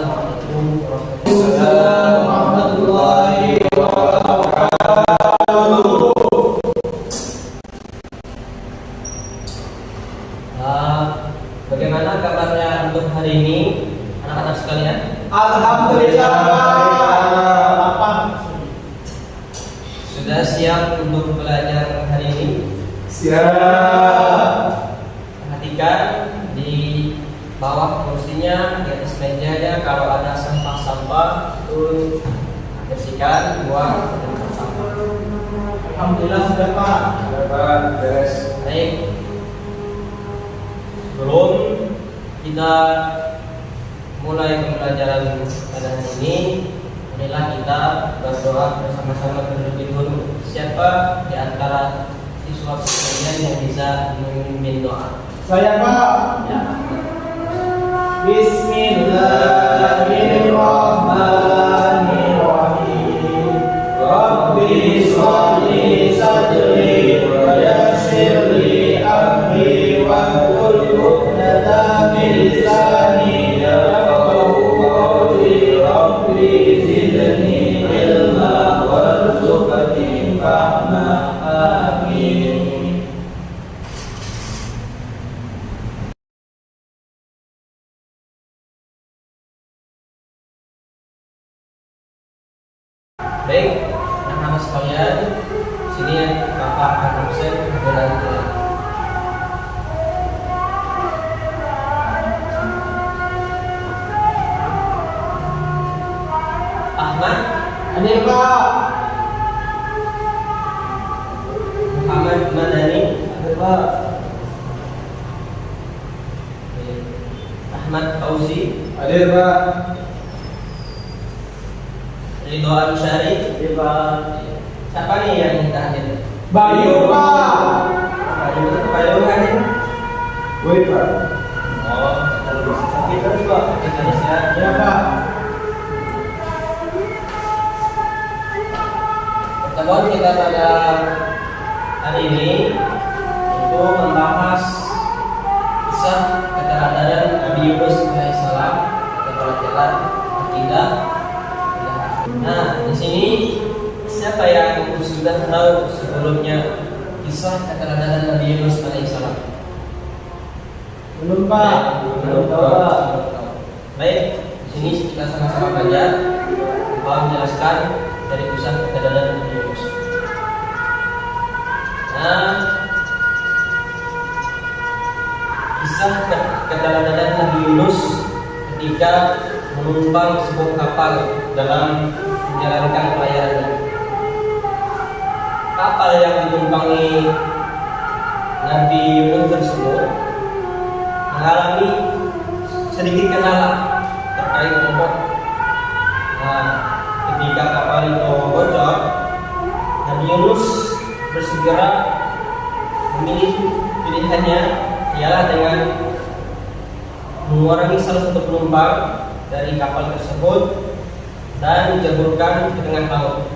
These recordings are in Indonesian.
Assalamualaikum warahmatullahi wabarakatuh. Bagaimana kabarnya untuk hari ini, anak-anak sekalian? Alhamdulillah. Sudah siap untuk belajar hari ini? Siap. Perhatikan di bawah kursinya, di atas mejanya, kalau ada sampah-sampah itu bersihkan, buang tempat sampah. Alhamdulillah sudah Pak. Sudah Pak. Beres. Baik. Sebelum kita mulai pembelajaran pada hari ini, marilah kita berdoa bersama-sama terlebih dahulu. Siapa di antara siswa sekalian yang bisa memimpin doa? Saya Pak. Ya. Bismillahirrahmanirrahim. Rabbi sholli sadri wa yassir li amri wa hlul 'uqdatam min lisani yafqahu qawli. Rabbi zidni ilma warzuqni fahma. Amin. Baik, anak-anak sekalian, sini Bapak akan absen dan Ahmad, Hadir Pak. Muhammad Madani, Hadir Pak. Ahmad Fauzi, Hadir Pak. Ridho Al-Syari. Hadir Pak. Siapa nih yang kita hadir? Bayu Pak. Bayu hadir. Woi Pak. Oh, kita terus Pak. Kita terus ya. Ya Pak. Pertemuan kita pada hari ini itu membahas kisah keteladanan Nabi Yunus alaihissalam atau pelajaran akidah. Nah, di sini siapa yang sudah tahu sebelumnya kisah keteladanan Nabi Yunus alaihissalam? Belum Pak. Belum tahu Pak. Baik, di sini kita sama-sama belajar. Bapak menjelaskan dari kisah keteladanan Nabi Yunus. Nah, kisah keteladanan Nabi Yunus ketika menumpang sebuah kapal dalam menjalankan pelayanannya. Kapal yang ditumpangi Nabi Yunus tersebut mengalami sedikit kendala terkait bobot. Nah, ketika kapal itu bocor, Nabi Yunus bersegera memilih pilihannya ialah dengan mengurangi salah satu penumpang dari kapal tersebut dan dijeburkan ke tengah laut.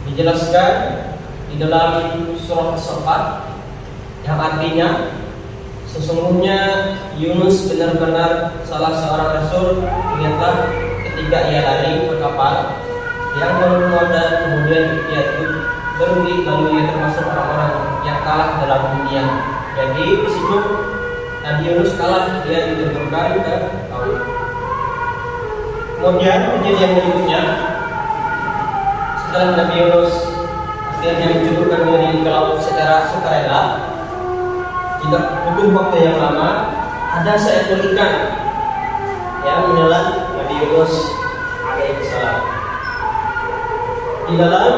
Dijelaskan di dalam surah As-Saffat yang artinya sesungguhnya Yunus benar-benar salah seorang rasul. Ingatlah ketika ia lari ke kapal yang bermuat dan kemudian ia berundi, lalu ia termasuk orang-orang yang kalah dalam dunia. Jadi di situ Nabi Yunus kalah, dia dijeburkan ke laut. Kemudian kejadian berikutnya, setelah Nabi Yunus akhirnya menjeburkan diri ke laut secara sukarela, tidak butuh waktu yang lama, ada seekor ikan yang menelan Nabi Yunus alaihissalam. Di dalam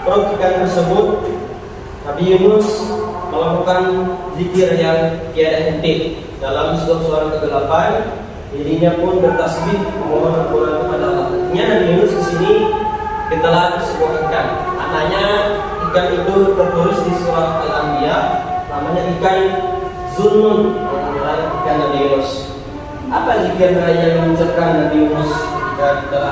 perut ikan tersebut, Nabi Yunus melakukan zikir yang tiada henti. Dalam suara kegelapan, dirinya pun bertasbih memohon ampunan kepada Allah. Nabi Yunus di sini ditelan sebuah ikan. Katanya ikan itu tertulis di surah Al-Anbiya, namanya ikan Zunnun, yang menelan ikan Nabi Yunus. Apa zikir yang mengucapkan Nabi Yunus ketika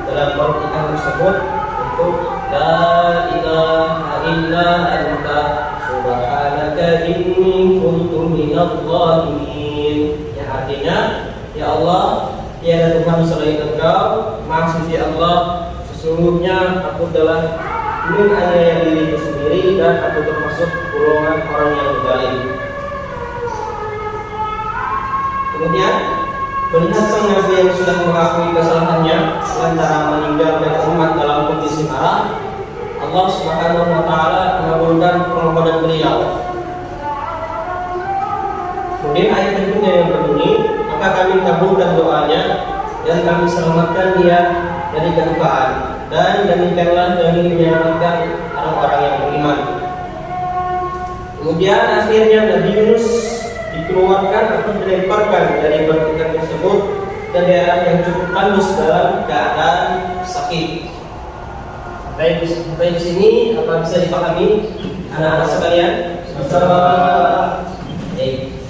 dalam perut ikan tersebut? Itu La ilaha illa anta subhanaka inni kuntu minadh dhalimin. Yang artinya, ya Allah, tiada Tuhan selain Engkau, Maha Suci Allah. Sesungguhnya aku telah menganiaya diriku sendiri dan aku termasuk golongan orang yang zalim. Kemudian melihat sang Nabi yang sudah mengakui kesalahannya lantaran meninggalkan umat dalam kondisi marah, Allah Subhanahu wa taala mengabulkan permohonan beliau. Kemudian ayat berikutnya yang berbunyi, maka kami kabulkan doanya dan kami selamatkan dia dari kedukaan, dan demikianlah kami menyelamatkan orang-orang yang beriman. Kemudian akhirnya Nabi Yunus dikeluarkan atau dilemparkan dari batu ikan tersebut ke daerah yang cukup tandus dalam keadaan sakit. Sampai di sini apa bisa dipahami anak-anak sekalian? Baik.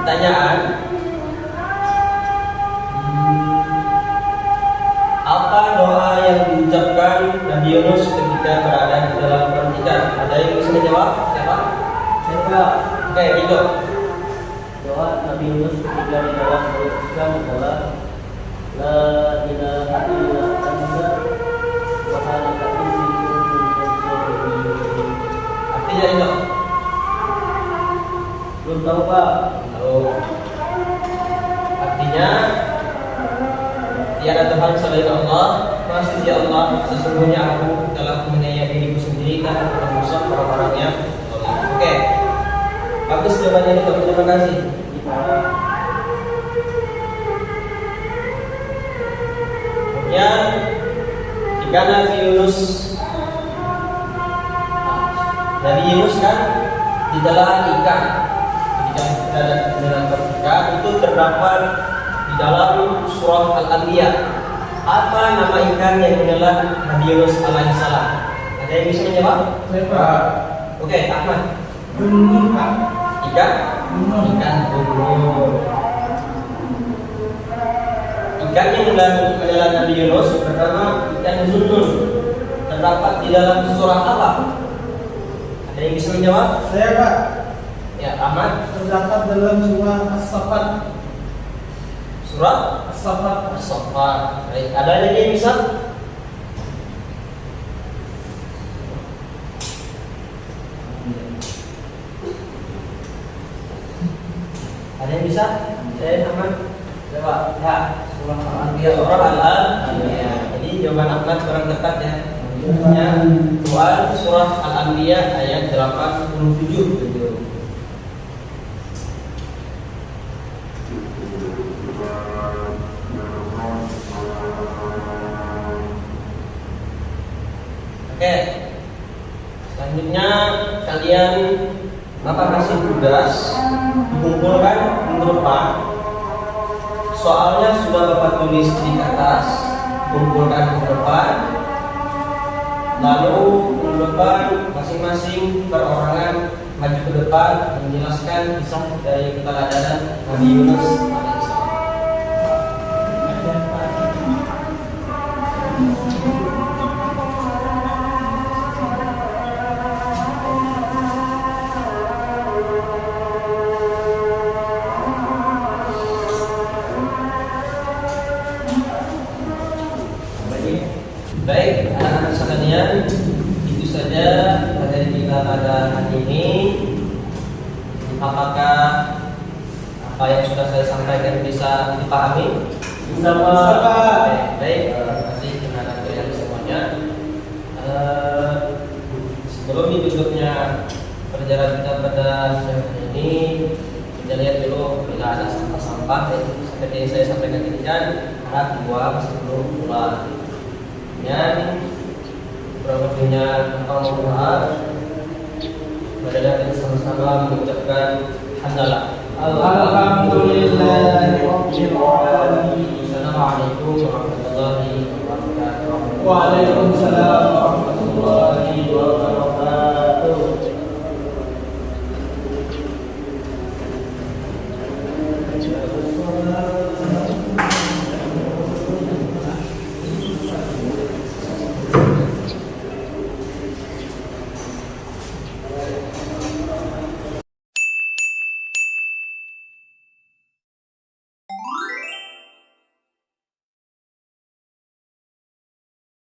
Pertanyaan, apa doa yang diucapkan Nabi Yunus ketika berada di dalam perut ikan? Ada yang bisa menjawab? Siapa? Saya Oke, itu doa Nabi Yunus ketika di dalam perut ikan adalah La ilaha illa anta subhanaka inni kuntu minadz zalimin. artinya itu. Belum tahu Pak. Lalu artinya tiada Tuhan selain Allah, Maha Suci Allah. Sesungguhnya aku telah menganiaya diriku sendiri dan aku termasuk orang-orang yang zalim. Oke, bagus jawabannya itu. Terima kasih. Kemudian jika Nabi Yunus kan di dalam ikan, ketika berada di dalam ikan itu terdapat di dalam surah Al-Anbiya. Apa nama ikan yang menelan Nabi Yunus alaihissalam? Ada yang bisa menjawab? Saya Pak. Oke, Ahmad. Gunung Pak. Ikan? Gunung. Ikan bungur. Ikan yang menelan Nabi Yunus bernama ikan Zunnun. Terdapat di dalam surah apa? Ada yang bisa menjawab? Saya Pak. Ya, Ahmad. Terdapat dalam surah As-Saffat. Surah As-Saffat. As-Saffat. Baik, ada lagi yang bisa? Ada yang bisa? Saya Ahmad. Coba. Ya, Surah Al-Anbiya. surah Al-Anbiya. Jadi jawaban Ahmad kurang tepat ya. Ya, Tuhan surah Al-Anbiya ayat 87. Oke, selanjutnya kalian Bapak kasih tugas dikumpulkan minggu depan. Soalnya sudah Bapak tulis di atas, kumpulkan minggu depan. Lalu minggu depan masing-masing perorangan maju ke depan menjelaskan kisah dari keteladanan Nabi Yunus alaihissalam. Baik, anak-anak sekalian, itu saja materi kita pada hari ini. Apakah apa yang sudah saya sampaikan bisa dipahami? Bisa Pak. Baik, terima kasih anak-anak sekalian semuanya. Sebelum ditutupnya perjalanan kita pada sore ini, kita lihat dulu bila ada sampah-sampah. Seperti yang saya sampaikan tadi kan, harap dibuang sebelum pulang. Dan berikutnya engkau berdoa pada datang sama-sama mengucapkan hamdalah. Alhamdulillahirabbil alamin. Assalamualaikum warahmatullahi wabarakatuh. Waalaikumsalam warahmatullahi